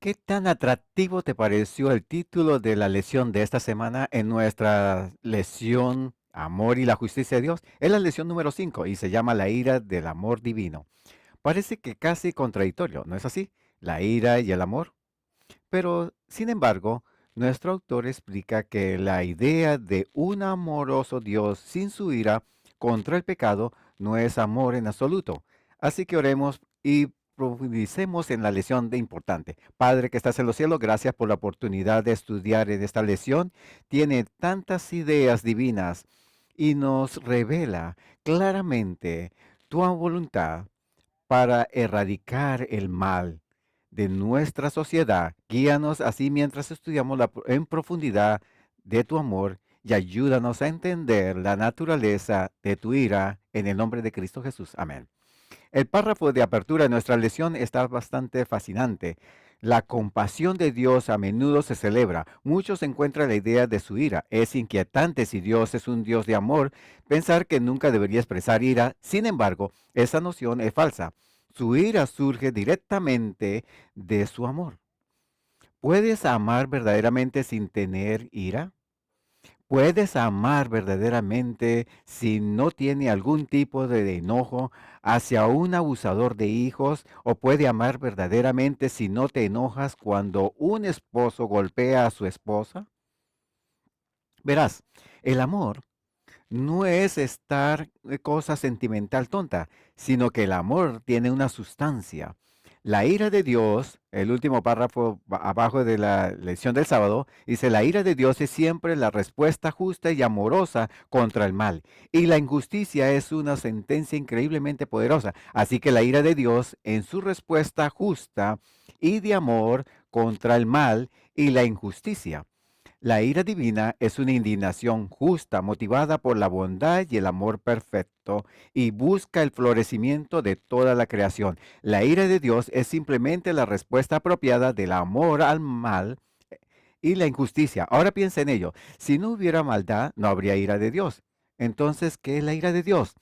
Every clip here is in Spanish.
¿Qué tan atractivo te pareció el título de la lección de esta semana en nuestra lección Amor y la justicia de Dios? Es la lección número 5 y se llama La ira del amor divino. Parece que casi contradictorio, ¿no es así? La ira y el amor. Pero, sin embargo, nuestro autor explica que la idea de un amoroso Dios sin su ira contra el pecado no es amor en absoluto. Así que oremos y profundicemos en la lección de importante. Padre que estás en los cielos, gracias por la oportunidad de estudiar en esta lección. Tiene tantas ideas divinas y nos revela claramente tu voluntad para erradicar el mal de nuestra sociedad. Guíanos así mientras estudiamos en profundidad de tu amor y ayúdanos a entender la naturaleza de tu ira en el nombre de Cristo Jesús. Amén. El párrafo de apertura de nuestra lección está bastante fascinante. La compasión de Dios a menudo se celebra. Muchos encuentran la idea de su ira. Es inquietante si Dios es un Dios de amor, pensar que nunca debería expresar ira. Sin embargo, esa noción es falsa. Su ira surge directamente de su amor. ¿Puedes amar verdaderamente sin tener ira? ¿Puedes amar verdaderamente si no tiene algún tipo de enojo hacia un abusador de hijos? ¿O puede amar verdaderamente si no te enojas cuando un esposo golpea a su esposa? Verás, el amor no es estar cosa sentimental tonta, sino que el amor tiene una sustancia. La ira de Dios, el último párrafo abajo de la lección del sábado, dice, la ira de Dios es siempre la respuesta justa y amorosa contra el mal. Y la injusticia es una sentencia increíblemente poderosa. Así que la ira de Dios en su respuesta justa y de amor contra el mal y la injusticia. La ira divina es una indignación justa motivada por la bondad y el amor perfecto y busca el florecimiento de toda la creación. La ira de Dios es simplemente la respuesta apropiada del amor al mal y la injusticia. Ahora piensa en ello. Si no hubiera maldad, no habría ira de Dios. Entonces, ¿qué es la ira de Dios?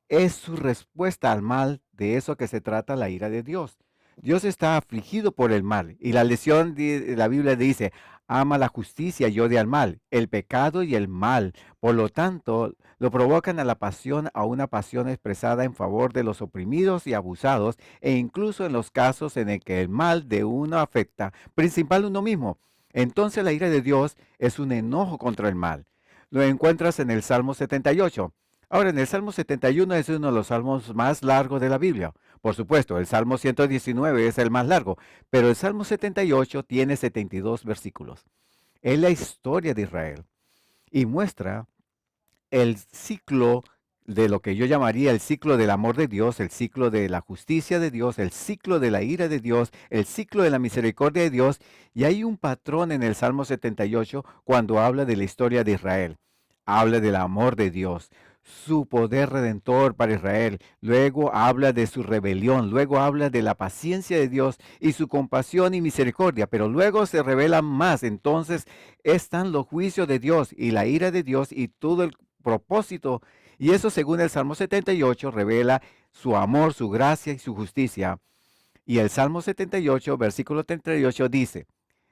Es su respuesta al mal, de eso que se trata la ira de Dios. Dios está afligido por el mal y la lección de la Biblia dice, ama la justicia y odia al mal, el pecado y el mal. Por lo tanto, lo provocan a la pasión, a una pasión expresada en favor de los oprimidos y abusados, e incluso en los casos en el que el mal de uno afecta, principal uno mismo. Entonces la ira de Dios es un enojo contra el mal. Lo encuentras en el Salmo 78. Ahora, en el Salmo 71 es uno de los salmos más largos de la Biblia. Por supuesto, el Salmo 119 es el más largo, pero el Salmo 78 tiene 72 versículos. Es la historia de Israel y muestra el ciclo de lo que yo llamaría el ciclo del amor de Dios, el ciclo de la justicia de Dios, el ciclo de la ira de Dios, el ciclo de la misericordia de Dios. Y hay un patrón en el Salmo 78 cuando habla de la historia de Israel. Habla del amor de Dios, su poder redentor para Israel. Luego habla de su rebelión, luego habla de la paciencia de Dios y su compasión y misericordia, pero luego se revela más. Entonces están los juicios de Dios y la ira de Dios y todo el propósito. Y eso, según el Salmo 78, revela su amor, su gracia y su justicia. Y el Salmo 78, versículo 38 dice,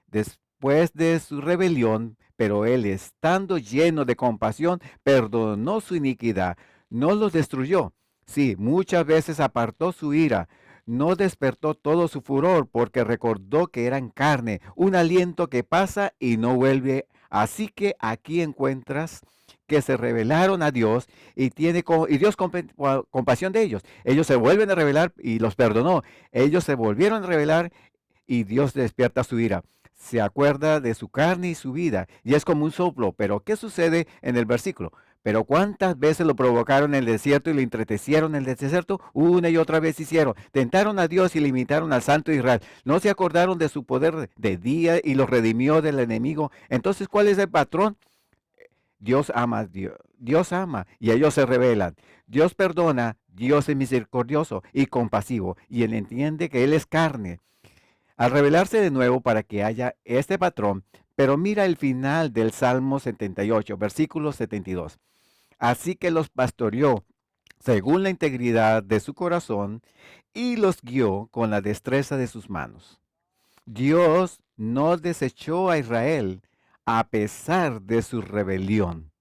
después de su rebelión, pero él, estando lleno de compasión, perdonó su iniquidad, no los destruyó. Sí, muchas veces apartó su ira, no despertó todo su furor, porque recordó que eran carne, un aliento que pasa y no vuelve. Así que aquí encuentras que se rebelaron a Dios y Dios compasión de ellos. Ellos se vuelven a rebelar y los perdonó. Ellos se volvieron a rebelar y Dios despierta su ira. Se acuerda de su carne y su vida, y es como un soplo. Pero ¿qué sucede en el versículo? Pero cuántas veces lo provocaron en el desierto y le entretecieron en el desierto, una y otra vez hicieron. Tentaron a Dios y limitaron al Santo Israel. No se acordaron de su poder de día y los redimió del enemigo. Entonces, ¿cuál es el patrón? Dios ama y ellos se rebelan. Dios perdona, Dios es misericordioso y compasivo, y él entiende que él es carne al revelarse de nuevo para que haya este patrón. Pero mira el final del Salmo 78, versículo 72. Así que los pastoreó según la integridad de su corazón y los guió con la destreza de sus manos. Dios no desechó a Israel a pesar de su rebelión.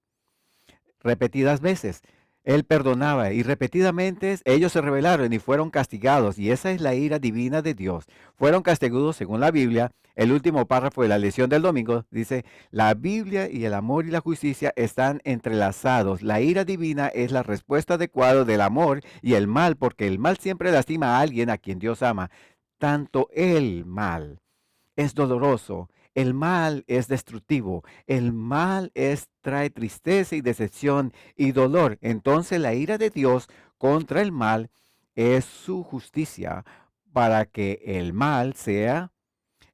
Repetidas veces. Él perdonaba y repetidamente ellos se rebelaron y fueron castigados. Y esa es la ira divina de Dios. Fueron castigados según la Biblia. El último párrafo de la lección del domingo dice, la Biblia y el amor y la justicia están entrelazados. La ira divina es la respuesta adecuada del amor y el mal, porque el mal siempre lastima a alguien a quien Dios ama. Tanto el mal es doloroso, el mal es destructivo, el mal trae tristeza y decepción y dolor. Entonces la ira de Dios contra el mal es su justicia para que el mal sea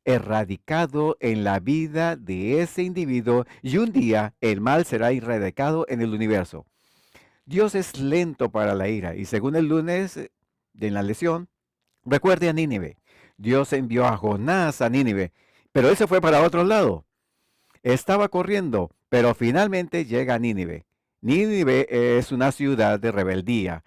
erradicado en la vida de ese individuo y un día el mal será erradicado en el universo. Dios es lento para la ira y según el lunes de la lección, recuerde a Nínive. Dios envió a Jonás a Nínive, pero él se fue para otro lado. Estaba corriendo, pero finalmente llega a Nínive. Nínive es una ciudad de rebeldía.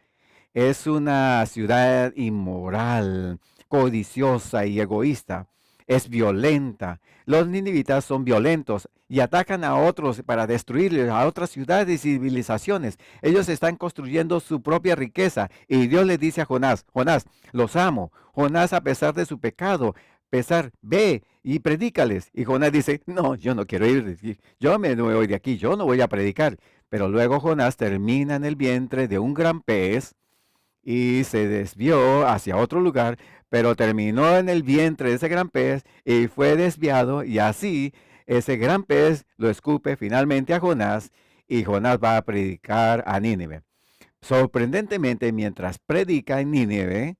Es una ciudad inmoral, codiciosa y egoísta. Es violenta. Los ninivitas son violentos y atacan a otros para destruir a otras ciudades y civilizaciones. Ellos están construyendo su propia riqueza y Dios le dice a Jonás, Jonás, los amo. Jonás, a pesar de su pecado, ve y predícales. Y Jonás dice, no, yo no quiero ir, yo me voy de aquí, yo no voy a predicar. Pero luego Jonás termina en el vientre de un gran pez y se desvió hacia otro lugar, pero terminó en el vientre de ese gran pez y fue desviado y así ese gran pez lo escupe finalmente a Jonás y Jonás va a predicar a Nínive. Sorprendentemente, mientras predica en Nínive,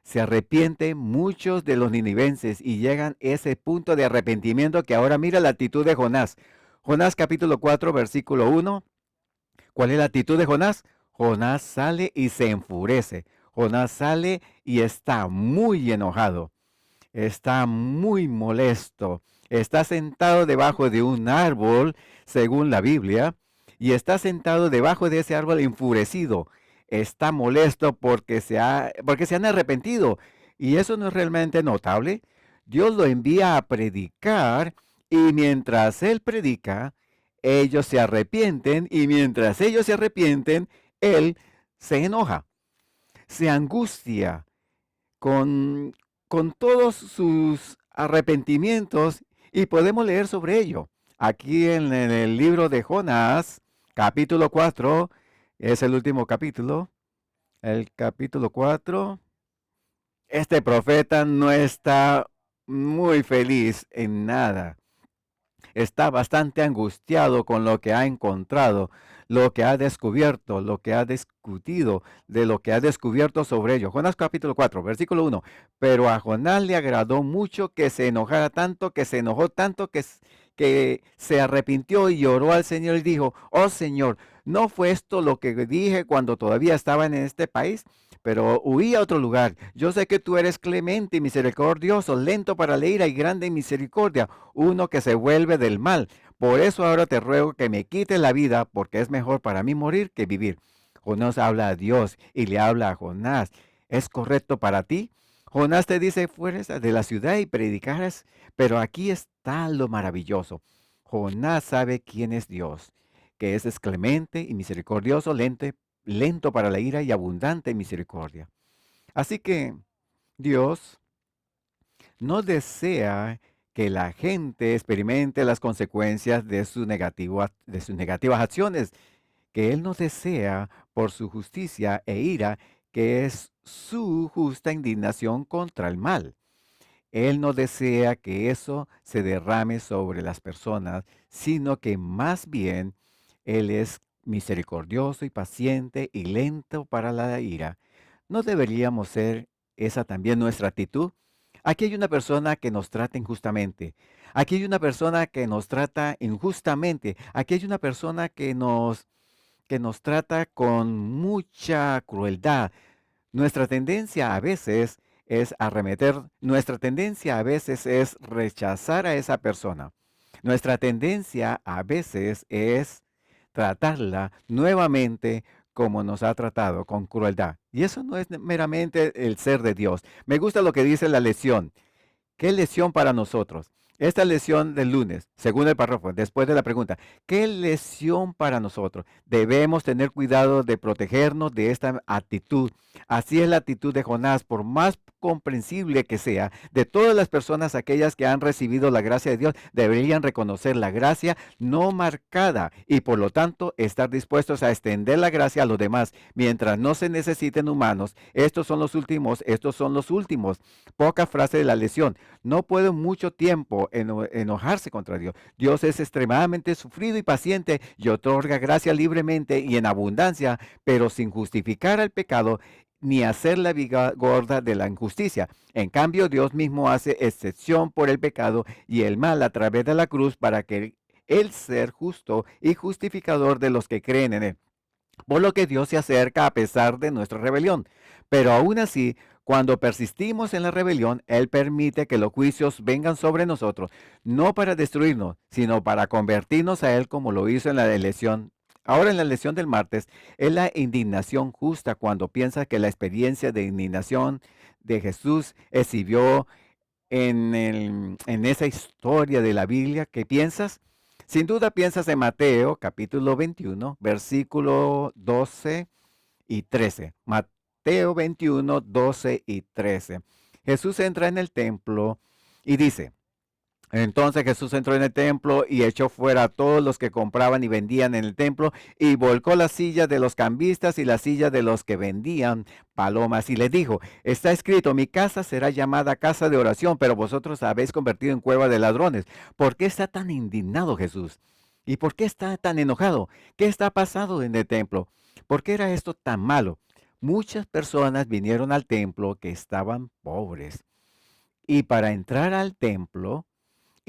se arrepienten muchos de los ninivenses y llegan a ese punto de arrepentimiento que ahora mira la actitud de Jonás. Jonás capítulo 4 versículo 1. ¿Cuál es la actitud de Jonás? Jonás sale y se enfurece. Jonás sale y está muy enojado. Está muy molesto. Está sentado debajo de un árbol, según la Biblia, y está sentado debajo de ese árbol enfurecido. Está molesto porque se han arrepentido. Y eso no es realmente notable. Dios lo envía a predicar y mientras él predica, ellos se arrepienten y mientras ellos se arrepienten, él se enoja, se angustia con, con todos sus arrepentimientos y podemos leer sobre ello. Aquí en el libro de Jonás, capítulo 4 es el último capítulo, el capítulo 4. Este profeta no está muy feliz en nada. Está bastante angustiado con lo que ha encontrado, lo que ha descubierto, lo que ha discutido, de lo que ha descubierto sobre ello. Jonás capítulo 4, versículo 1. Pero a Jonás le agradó mucho que se enojara tanto, que se enojó tanto, que se arrepintió y lloró al Señor y dijo, oh Señor, ¿no fue esto lo que dije cuando todavía estaba en este país? Pero huí a otro lugar. Yo sé que tú eres clemente y misericordioso, lento para la ira y grande en misericordia, uno que se vuelve del mal. Por eso ahora te ruego que me quites la vida, porque es mejor para mí morir que vivir. Jonás habla a Dios y le habla a Jonás. ¿Es correcto para ti? Jonás te dice, fueres de la ciudad y predicarás, pero aquí está lo maravilloso. Jonás sabe quién es Dios, que es clemente y misericordioso, lento para la ira y abundante en misericordia. Así que Dios no desea que la gente experimente las consecuencias de sus negativas acciones, que Él no desea por su justicia e ira, que es su justa indignación contra el mal. Él no desea que eso se derrame sobre las personas, sino que más bien Él es misericordioso y paciente y lento para la ira. ¿No deberíamos ser esa también nuestra actitud? Aquí hay una persona que nos trata injustamente. Aquí hay una persona que nos trata injustamente. Aquí hay una persona que nos trata con mucha crueldad. Nuestra tendencia a veces es arremeter, nuestra tendencia a veces es rechazar a esa persona. Nuestra tendencia a veces es tratarla nuevamente como nos ha tratado, con crueldad. Y eso no es meramente el ser de Dios. Me gusta lo que dice la lección. ¿Qué lección para nosotros? Esta lección del lunes, según el párrafo, después de la pregunta, ¿qué lección para nosotros? Debemos tener cuidado de protegernos de esta actitud. Así es la actitud de Jonás, por más comprensible que sea, de todas las personas, aquellas que han recibido la gracia de Dios, deberían reconocer la gracia no marcada y por lo tanto estar dispuestos a extender la gracia a los demás. Mientras no se necesiten humanos, estos son los últimos, estos son los últimos. Poca frase de la lección. No puede mucho tiempo enojarse contra Dios. Dios es extremadamente sufrido y paciente y otorga gracia libremente y en abundancia, pero sin justificar el pecado ni hacer la viga gorda de la injusticia. En cambio, Dios mismo hace excepción por el pecado y el mal a través de la cruz para que Él ser justo y justificador de los que creen en Él. Por lo que Dios se acerca a pesar de nuestra rebelión. Pero aún así, cuando persistimos en la rebelión, Él permite que los juicios vengan sobre nosotros, no para destruirnos, sino para convertirnos a Él como lo hizo en la elección. Ahora en la lección del martes es la indignación justa cuando piensa que la experiencia de indignación de Jesús exhibió en esa historia de la Biblia. ¿Qué piensas? Sin duda piensas en Mateo capítulo 21, versículo 12 y 13. Mateo 21, 12 y 13. Jesús entra en el templo y dice, entonces Jesús entró en el templo y echó fuera a todos los que compraban y vendían en el templo y volcó las sillas de los cambistas y las sillas de los que vendían palomas y les dijo, está escrito, mi casa será llamada casa de oración, pero vosotros la habéis convertido en cueva de ladrones. ¿Por qué está tan indignado Jesús? ¿Y por qué está tan enojado? ¿Qué está pasando en el templo? ¿Por qué era esto tan malo? Muchas personas vinieron al templo que estaban pobres y para entrar al templo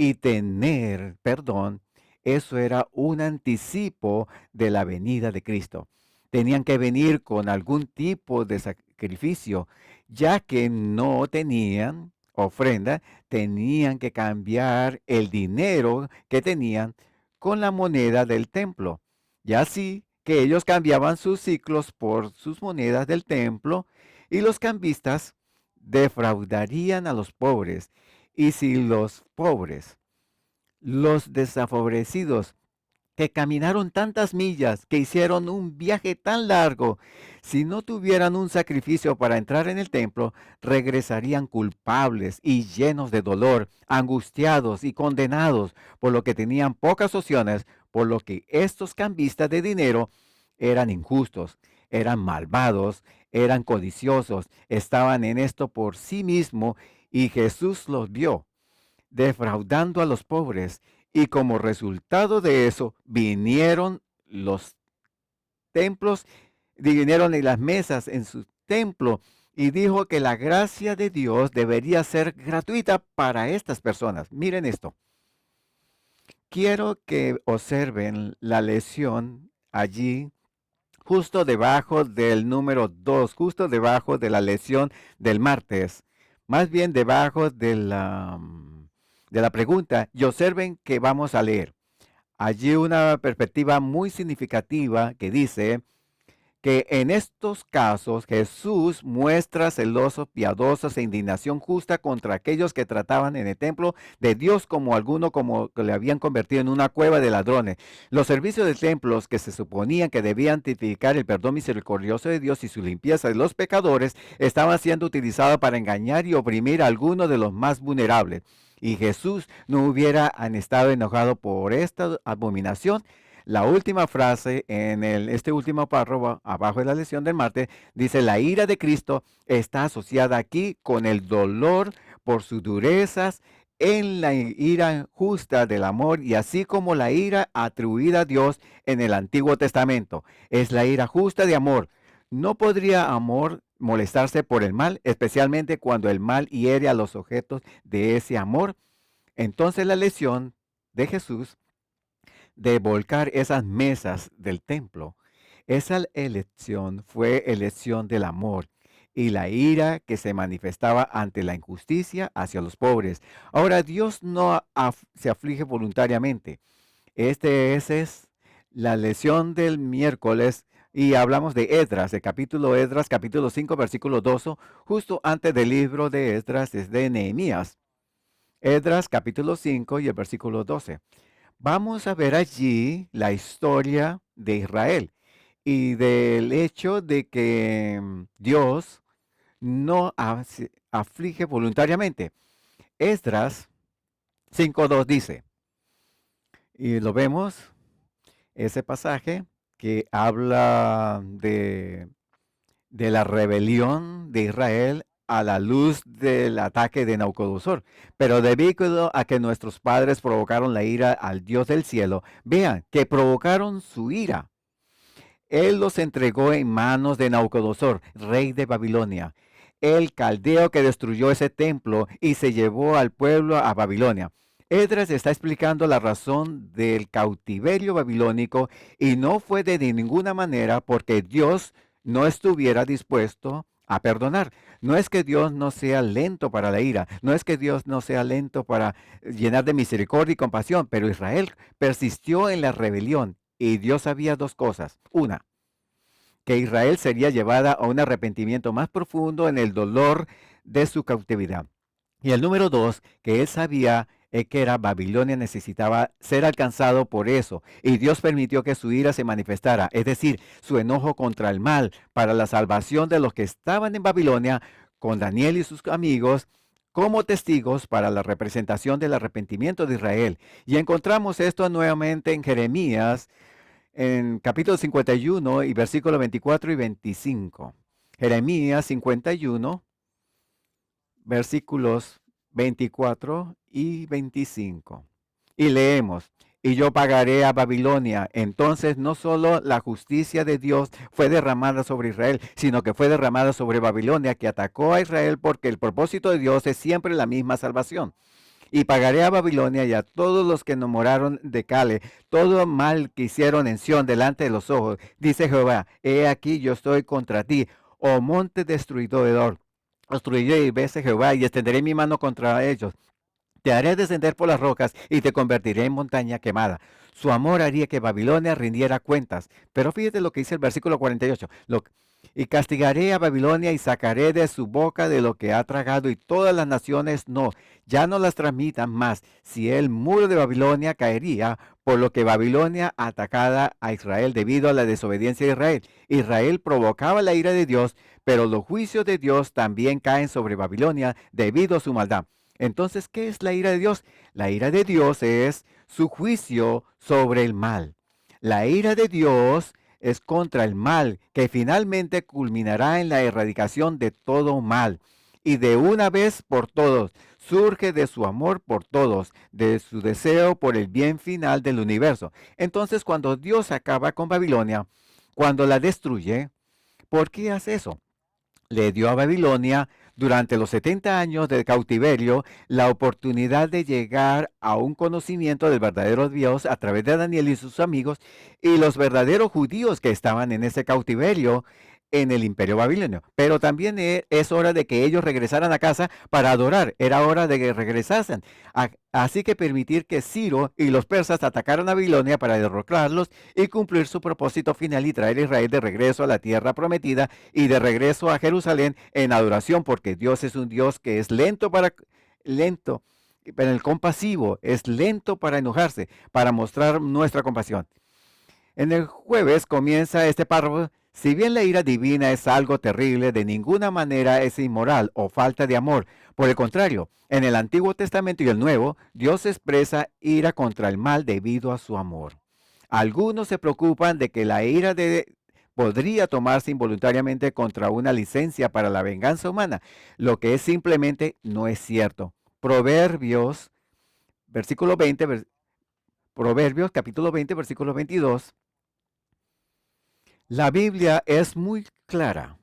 y tener perdón, eso era un anticipo de la venida de Cristo. Tenían que venir con algún tipo de sacrificio, ya que no tenían ofrenda, tenían que cambiar el dinero que tenían con la moneda del templo. Y así que ellos cambiaban sus ciclos por sus monedas del templo y los cambistas defraudarían a los pobres. Y si los pobres, los desfavorecidos, que caminaron tantas millas, que hicieron un viaje tan largo, si no tuvieran un sacrificio para entrar en el templo, regresarían culpables y llenos de dolor, angustiados y condenados, por lo que tenían pocas opciones, por lo que estos cambistas de dinero eran injustos, eran malvados, eran codiciosos, estaban en esto por sí mismo, y Jesús los vio defraudando a los pobres. Y como resultado de eso, vinieron los templos, vinieron en las mesas en su templo y dijo que la gracia de Dios debería ser gratuita para estas personas. Miren esto. Quiero que observen la lección allí, justo debajo del número 2, justo debajo de la lección del martes, más bien debajo de la pregunta, y observen que vamos a leer. Allí una perspectiva muy significativa que dice que en estos casos Jesús muestra celosos, piadosos e indignación justa contra aquellos que trataban en el templo de Dios como alguno como que le habían convertido en una cueva de ladrones. Los servicios de templos que se suponían que debían tipificar el perdón misericordioso de Dios y su limpieza de los pecadores estaban siendo utilizados para engañar y oprimir a algunos de los más vulnerables. Y Jesús no hubiera estado enojado por esta abominación. La última frase en este último párrafo, abajo de la lección del martes, dice, la ira de Cristo está asociada aquí con el dolor por sus durezas en la ira justa del amor y así como la ira atribuida a Dios en el Antiguo Testamento. Es la ira justa de amor. ¿No podría amor molestarse por el mal, especialmente cuando el mal hiere a los objetos de ese amor? Entonces la lección de Jesús de volcar esas mesas del templo. Esa elección fue elección del amor y la ira que se manifestaba ante la injusticia hacia los pobres. Ahora, Dios no se aflige voluntariamente. Esa es la lección del miércoles y hablamos de Esdras, el capítulo capítulo 5, versículo 2, justo antes del libro de Esdras es de Nehemías. Esdras capítulo 5 y el versículo 12. Vamos a ver allí la historia de Israel y del hecho de que Dios no aflige voluntariamente. Esdras 5:2 dice, y lo vemos, ese pasaje que habla de la rebelión de Israel a la luz del ataque de Nabucodonosor. Pero debido a que nuestros padres provocaron la ira al Dios del cielo, vean que provocaron su ira. Él los entregó en manos de Nabucodonosor, rey de Babilonia, el caldeo que destruyó ese templo y se llevó al pueblo a Babilonia. Esdras está explicando la razón del cautiverio babilónico y no fue de ninguna manera porque Dios no estuviera dispuesto a perdonar. No es que Dios no sea lento para la ira, no es que Dios no sea lento para llenar de misericordia y compasión, pero Israel persistió en la rebelión y Dios sabía dos cosas. Una, que Israel sería llevada a un arrepentimiento más profundo en el dolor de su cautividad. Y el número dos, que él sabía que era Babilonia necesitaba ser alcanzado por eso. Y Dios permitió que su ira se manifestara, es decir, su enojo contra el mal, para la salvación de los que estaban en Babilonia, con Daniel y sus amigos, como testigos para la representación del arrepentimiento de Israel. Y encontramos esto nuevamente en Jeremías en capítulo 51 y versículos 24 y 25. Jeremías 51, versículos 24 y 25. Y leemos, y yo pagaré a Babilonia. Entonces no solo la justicia de Dios fue derramada sobre Israel, sino que fue derramada sobre Babilonia, que atacó a Israel porque el propósito de Dios es siempre la misma salvación. Y pagaré a Babilonia y a todos los que enamoraron de Cale, todo mal que hicieron en Sión delante de los ojos. Dice Jehová, he aquí yo estoy contra ti, oh monte destruidor. Destruiré y bese Jehová y extenderé mi mano contra ellos. Te haré descender por las rocas y te convertiré en montaña quemada. Su amor haría que Babilonia rindiera cuentas. Pero fíjate lo que dice el versículo 48. Y castigaré a Babilonia y sacaré de su boca de lo que ha tragado y todas las naciones no, ya no las transmitan más. Si el muro de Babilonia caería, por lo que Babilonia atacada a Israel debido a la desobediencia de Israel. Israel provocaba la ira de Dios, pero los juicios de Dios también caen sobre Babilonia debido a su maldad. Entonces, ¿qué es la ira de Dios? La ira de Dios es su juicio sobre el mal. La ira de Dios es contra el mal, que finalmente culminará en la erradicación de todo mal. Y de una vez por todos, surge de su amor por todos, de su deseo por el bien final del universo. Entonces, cuando Dios acaba con Babilonia, cuando la destruye, ¿por qué hace eso? Le dio a Babilonia durante los 70 años de cautiverio la oportunidad de llegar a un conocimiento del verdadero Dios a través de Daniel y sus amigos y los verdaderos judíos que estaban en ese cautiverio en el imperio babilonio. Pero también es hora de que ellos regresaran a casa para adorar. Era hora de que regresasen. Así que permitir que Ciro y los persas atacaran a Babilonia para derrocarlos y cumplir su propósito final y traer a Israel de regreso a la tierra prometida y de regreso a Jerusalén en adoración, porque Dios es un Dios que es lento, pero el compasivo es lento para enojarse, para mostrar nuestra compasión. En el jueves comienza este párrafo. Si bien la ira divina es algo terrible, de ninguna manera es inmoral o falta de amor. Por el contrario, en el Antiguo Testamento y el Nuevo, Dios expresa ira contra el mal debido a su amor. Algunos se preocupan de que la ira podría tomarse involuntariamente contra una licencia para la venganza humana, lo que es simplemente no es cierto. Proverbios, versículo 20, Proverbios capítulo 20, versículo 22. La Biblia es muy clara.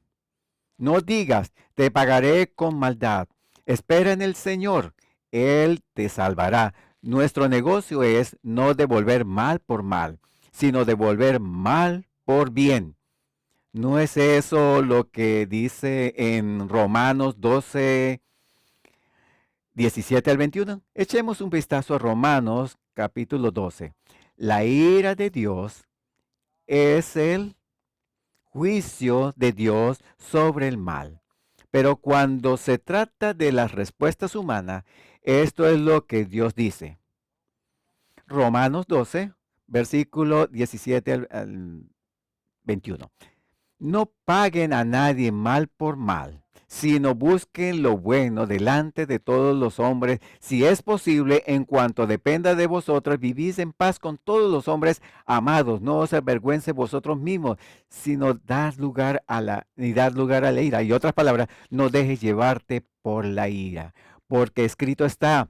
No digas, te pagaré con maldad. Espera en el Señor. Él te salvará. Nuestro negocio es no devolver mal por mal, sino devolver mal por bien. ¿No es eso lo que dice en Romanos 12, 17 al 21? Echemos un vistazo a Romanos capítulo 12. La ira de Dios es el juicio de Dios sobre el mal. Pero cuando se trata de las respuestas humanas, Esto es lo que Dios dice. Romanos 12, versículo 17 al 21. No paguen a nadie mal por mal, sino busquen lo bueno delante de todos los hombres, si es posible, en cuanto dependa de vosotros, vivís en paz con todos los hombres. Amados, no os avergüence vosotros mismos, sino ni dar lugar a la ira. Y otras palabras, no dejes llevarte por la ira, porque escrito está: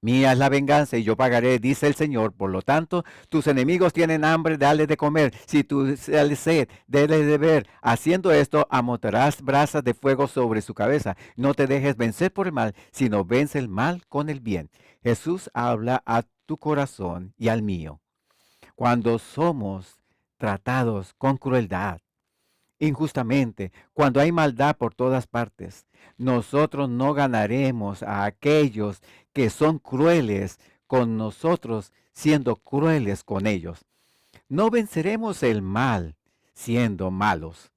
mía es la venganza y yo pagaré, dice el Señor. Por lo tanto, tus enemigos tienen hambre, dale de comer. Si tú sales sed, dale de beber. Haciendo esto, amontonarás brasas de fuego sobre su cabeza. No te dejes vencer por el mal, sino vence el mal con el bien. Jesús habla a tu corazón y al mío. Cuando somos tratados con crueldad, injustamente, cuando hay maldad por todas partes, nosotros no ganaremos a aquellos que son crueles con nosotros siendo crueles con ellos. No venceremos el mal siendo malos.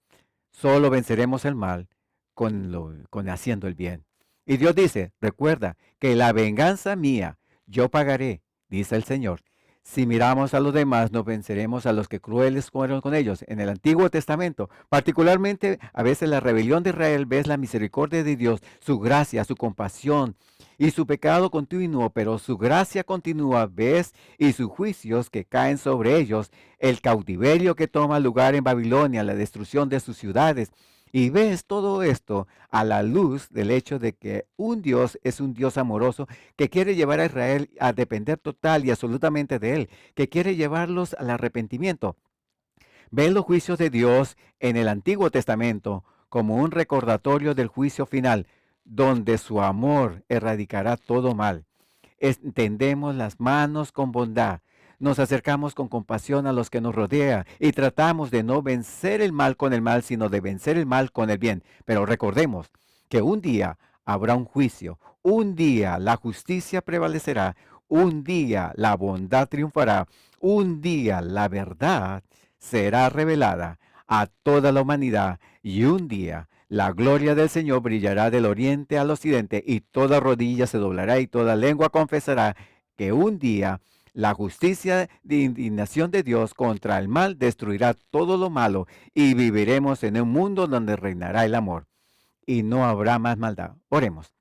Solo venceremos el mal con haciendo el bien. Y Dios dice, recuerda que la venganza mía, yo pagaré, dice el Señor. Si miramos a los demás, nos venceremos a los que crueles fueron con ellos. En el Antiguo Testamento, particularmente a veces la rebelión de Israel, ves la misericordia de Dios, su gracia, su compasión y su pecado continuo, pero su gracia continúa, ves, y sus juicios que caen sobre ellos, el cautiverio que toma lugar en Babilonia, la destrucción de sus ciudades. Y ves todo esto a la luz del hecho de que un Dios es un Dios amoroso que quiere llevar a Israel a depender total y absolutamente de Él, que quiere llevarlos al arrepentimiento. Ves los juicios de Dios en el Antiguo Testamento como un recordatorio del juicio final, donde su amor erradicará todo mal. Extendemos las manos con bondad, nos acercamos con compasión a los que nos rodean y tratamos de no vencer el mal con el mal, sino de vencer el mal con el bien. Pero recordemos que un día habrá un juicio, un día la justicia prevalecerá, un día la bondad triunfará, un día la verdad será revelada a toda la humanidad y un día la gloria del Señor brillará del oriente al occidente y toda rodilla se doblará y toda lengua confesará que un día la justicia de indignación de Dios contra el mal destruirá todo lo malo y viviremos en un mundo donde reinará el amor y no habrá más maldad. Oremos.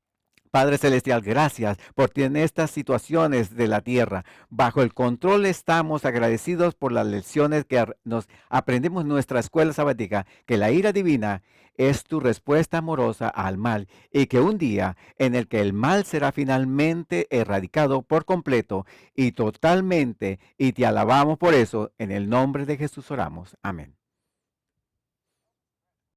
Padre Celestial, gracias por tener estas situaciones de la tierra. Bajo el control estamos agradecidos por las lecciones que nos aprendimos en nuestra escuela sabática, que la ira divina es tu respuesta amorosa al mal y que un día en el que el mal será finalmente erradicado por completo y totalmente y te alabamos por eso. En el nombre de Jesús oramos. Amén.